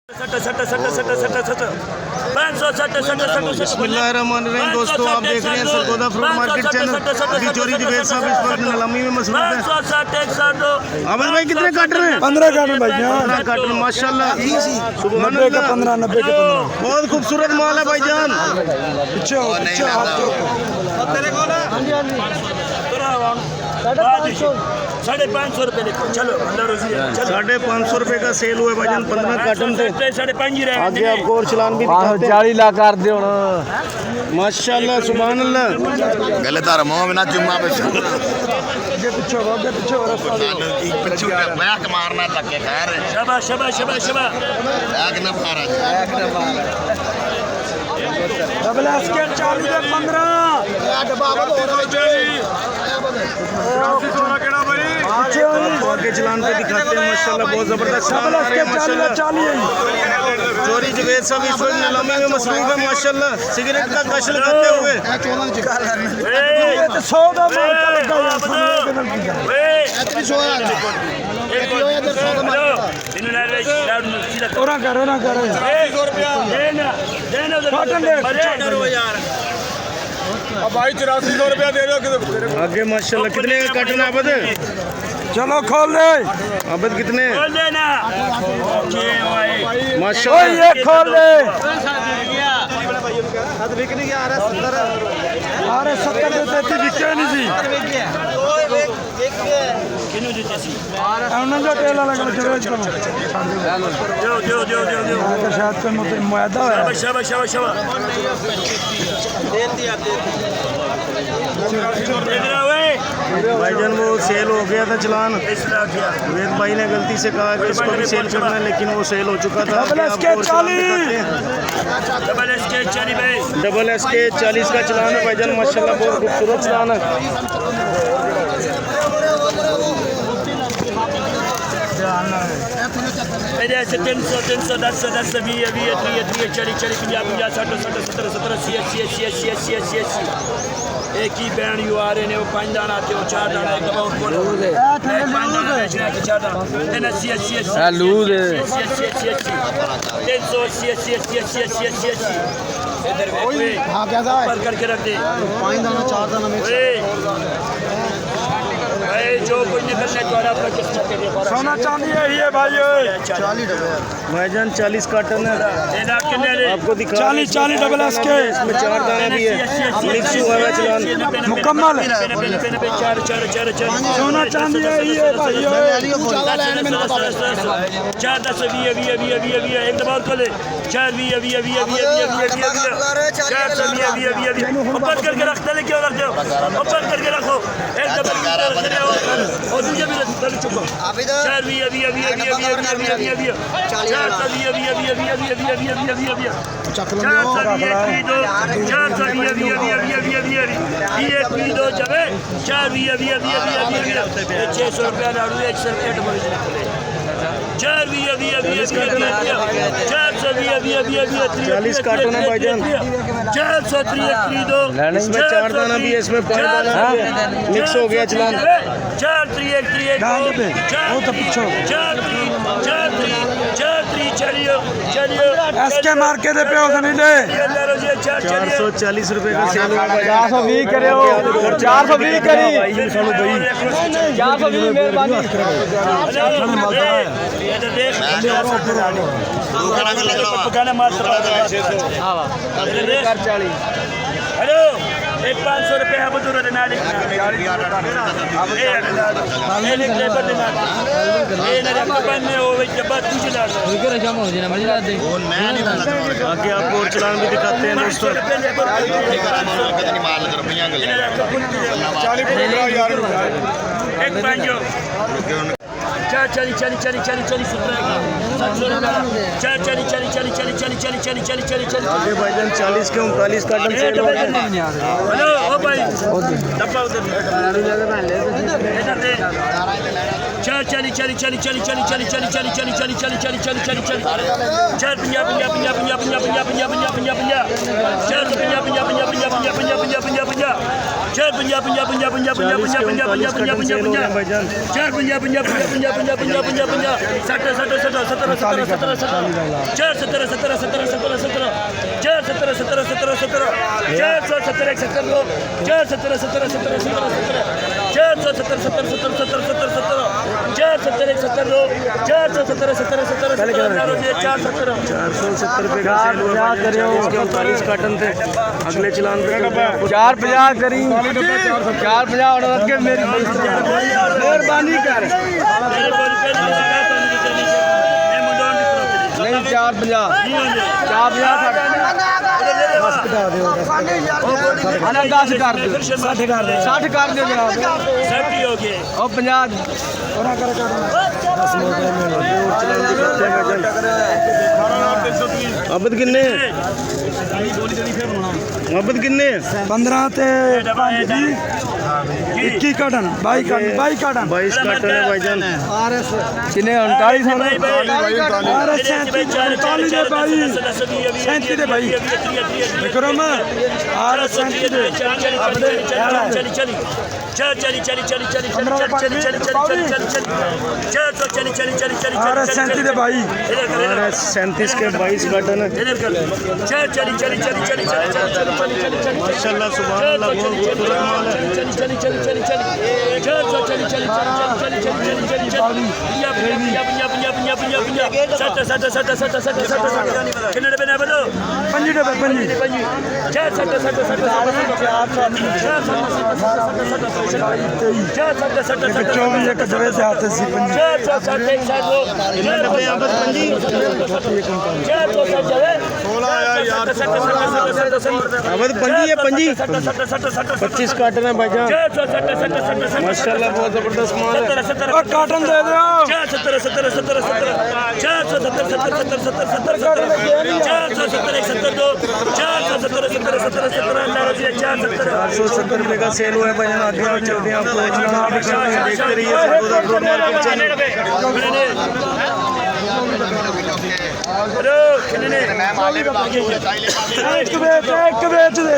बिस्मिल्लाहिर्रहमानिर्रहीम। दोस्तों आप देख रहे हैं सरगोदा फ्रूट मार्केट चैनल। अभी चोरी जुबैर साहब इस वक्त नीलामी में मसरूफ है। अमर भाई कितने काट रहे हैं? 15 काटन भाई, 15 काटन माशाल्लाह। 90 का 15, 90 का 15। बहुत खूबसूरत माल है भाईजान। पीछे हो, पीछे आप जो 550 रुपए लिखो। चलो अल्लाह रोजी है। 550 रुपए का सेल हुआ भाईजान 15 काटन थे। 5.5 ही रहे। आगे आपको और चलान भी दिखाते हैं। 40 लाख कर दे हुन माशाल्लाह सुभान अल्लाह। गले तार मुंह में ना चुम्मा पे आगे पीछे हो, आगे पीछे हो रास्ता दे। पिछू बैक मारना तक के खैर शाबाश शाबाश शाबाश शाबाश। बैक ना मारा डबल एस के 40 के 15। आगे चलान पे दिखाते हैं माशाल्लाह। बहुत जबरदस्त डबल एस के 40 40 चोरी जुबैर साहब इस वक्त नीलामी में मसरूफ है माशाल्लाह। सिगरेट का कश लगाते हुए ये तो 100 दा माल लगा ओरा कर काटन दे भाई 8400 रुपया दे दो। आगे माशाल्लाह। कितने का काटन है अबद? चलो खोल दे अबद कितने ओए माशाल्लाह। ये खोल दे। अरे 70 देते थी बिके नहीं सी। उन्होंने जो टेला लगा जरूर करो। जो तो शायद कोई मुझे मुआदा है। शाबाश शाबाश शाबाश। भाईजान वो सेल हो गया था चलान। वेद भाई ने गलती से कहा कि इसको भी सेल करना है लेकिन वो सेल हो चुका था। डबल एस के 40 डबल एस के 40 का चलान है भाईजान माशाल्लाह। बहुत खूबसूरत चलान है। मेरे ऐसे 300 300 10 10 20 20 30 30 40 40 50 50 60 70 70 70 80 80 एक ही बैंड यू आ रहे ने वो 5 दाना आते हो 4 दाना एक दबा और बोलो 5 दाना बेचना कि 4 दाना 80 80 80 लूज 80 80 80 इधर हां कैसा है? पर करके रख दे 5 दाना 4 दाना में जो कोई निकलने द्वारा आपका किस चक्कर में सोना चांदी है भाई। 40 भाईजान 40 काटन है आपको दिखा। 40 डबल एस के इसमें 4 दाना भी है। मिक्स हुआ है चलान मुकम्मल है। सोना चांदी है भाई। 4 10 20 एक दबाव को ले 4 ऊपर करके रख दे। क्यों रख दो ऊपर करके रखो एक दबाव और दूसरे भी रख चुको 4 600 रुपया लाड़ू 40 कार्टन है भाईजान। 430 दो इसमें 4 दाना भी है, इसमें 5 दाना भी है। मिक्स हो गया चलान। 4 3 चलियो एसके मार के दे पे हो नहीं दे। 440 रुपए का सेल हुआ भाई। 420 करे हो 420 करी 420 मेहरबानी। हेलो एक 500 रुपये है बुजुर्ग देना आगे आपको और चलान भी दिखाते हैं दोस्तों। एक 4 आगे भाईजान 40 के 39 कार्टन सेल हो गए। हेलो ओ भाई डब्बा उधर चार चाली चाली चाली चाली चाली चाली चाली चाली चाली चाली चाली चाली चाली चाली चाली चार पंजाब पंजाब पंजाब पंजाब पंजाब पंजाब पंजाब पंजाब पंजाब चार पंजाब पंजाब पंजाब पंजाब पंजाब पंजाब पंजाब पंजाब चार पंजाब पंजाब पंजाब पंजाब पंजाब पंजाब पंजाब पंजाब पंजाब पंजाब चार पंजाब पंजाब पंजाब पंजाब पंजाब पंजाब पंजाब पंजाब सत्तर सत्तर सत्तर सत्तर सत्तर सत्तर सत्तर चार सत्तर सत्तर सत्तर सत्तर सत्तर चार सत्तर सत्तर सत्तर सत्तर चार सौ सत्तर एक सत्तर दो चार सत्तर सत्तर सत्तर सत्तर सत्तर चार सौ सत्तर सत्तर सत्तर सत्तर सत्तर सत्तर चार सत्तर एक सत्तर दो चार सौ सत्तर सत्तर सत्तर सत्तर चार सत्तर 470 रुपए का सेल हुआ भाईजान। इसके 39 कार्टन थे। अगले चलान पे करते हैं आपको 450 करी 450 ऑर्डर के मेरी मेहरबानी कर नहीं 450 10 कर दो 60 कर दो जनाब और 50 अबद किन्ने अबद किन्ने 15 ते 21 काटन 22 काटन 22 काटन 22 कार्टन है भाईजान। आरएस किने 39 आरएस 39 दे भाई 37 दे भाई विक्रम आरएस 37 दे चली चली चार चली चली चली चली चली चली चली चली चली चली चार सौ चली चली चली चली आरएस 37 दे भाई और 37 के 22 कार्टन है। इधर कर चार चली चली चली चली चली चली चली चली चली माशाल्लाह सुभान अल्लाह बहुत खूबसूरत माल है। चली चली चली चली चली चार सौ चली चली चली चली चली चली चली चली सत्तर सत्तर सत्तर सत्तर सत्तर सत्तर कितने डब्बे ने बोलो 5 डब्बे 5 चार सत्तर सत्तर सत्तर चार सत्तर सत्तर सत्तर 24 एक दवे से हाथ से 5 चार सौ साठ एक साठ दो कितने डब्बे हैं अबद पंजी चार सौ साठ जावे 16 अबद पंजी है पंजी सत्तर सत्तर सत्तर सत्तर 25 कार्टन है भाईजान। चार सौ सत्तर सत्तर सत्तर माशाल्लाह बहुत जबरदस्त माल है। सत्तर और काटन दे दो चार सत्तर सत्तर सत्तर सत्तर चार सौ सत्तर सत्तर सत्तर सत्तर सत्तर सत्तर चार सौ सत्तर एक सत्तर दो चार सौ सत्तर सत्तर सत्तर सत्तर अल्लाह रजी 470 रुपए का सेल हुआ है भाईजान। आगे और चलते हैं आपको चलान दिखाते हैं। देखते रहिए सरगोदा फ्रूट मार्केट चैनल। मैं माले में बाकी एक बेच दे